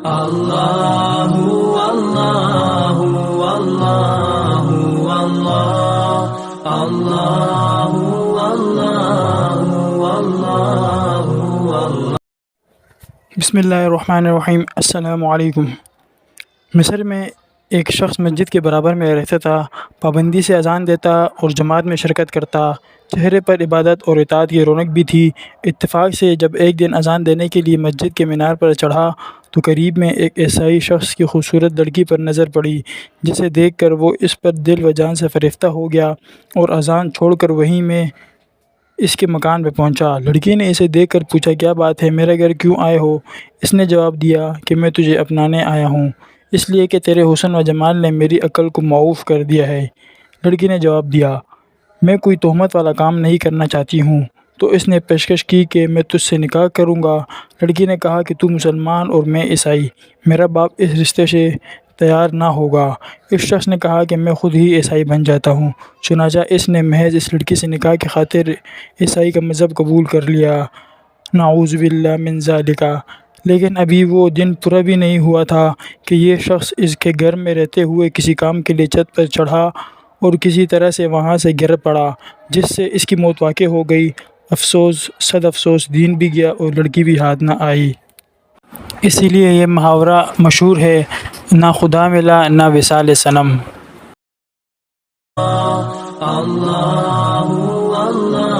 اللہ اللہ اللہ اللہ اللہ اللہ اللہ۔ بسم اللہ الرحمن الرحیم۔ السلام علیکم۔ مصر میں ایک شخص مسجد کے برابر میں رہتا تھا، پابندی سے اذان دیتا اور جماعت میں شرکت کرتا، چہرے پر عبادت اور اطاعت کی رونق بھی تھی۔ اتفاق سے جب ایک دن اذان دینے کے لیے مسجد کے مینار پر چڑھا تو قریب میں ایک عیسائی شخص کی خوبصورت لڑکی پر نظر پڑی، جسے دیکھ کر وہ اس پر دل و جان سے فریفتہ ہو گیا اور اذان چھوڑ کر وہیں میں اس کے مکان پہ پہنچا۔ لڑکی نے اسے دیکھ کر پوچھا، کیا بات ہے، میرے گھر کیوں آئے ہو؟ اس نے جواب دیا کہ میں تجھے اپنانے آیا ہوں، اس لیے کہ تیرے حسن و جمال نے میری عقل کو معاف کر دیا ہے۔ لڑکی نے جواب دیا، میں کوئی تہمت والا کام نہیں کرنا چاہتی ہوں۔ تو اس نے پیشکش کی کہ میں تجھ سے نکاح کروں گا۔ لڑکی نے کہا کہ تو مسلمان اور میں عیسائی، میرا باپ اس رشتے سے تیار نہ ہوگا۔ اس شخص نے کہا کہ میں خود ہی عیسائی بن جاتا ہوں۔ چنانچہ اس نے محض اس لڑکی سے نکاح کی خاطر عیسائی کا مذہب قبول کر لیا۔ نعوذ باللہ من ذالک۔ لیکن ابھی وہ دن پورا بھی نہیں ہوا تھا کہ یہ شخص اس کے گھر میں رہتے ہوئے کسی کام کے لیے چھت پر چڑھا اور کسی طرح سے وہاں سے گر پڑا، جس سے اس کی موت واقع ہو گئی۔ افسوس، صد افسوس، دین بھی گیا اور لڑکی بھی ہاتھ نہ آئی۔ اسی لیے یہ محاورہ مشہور ہے، نہ خدا ملا نہ وصال صنم۔ اللہ اللہ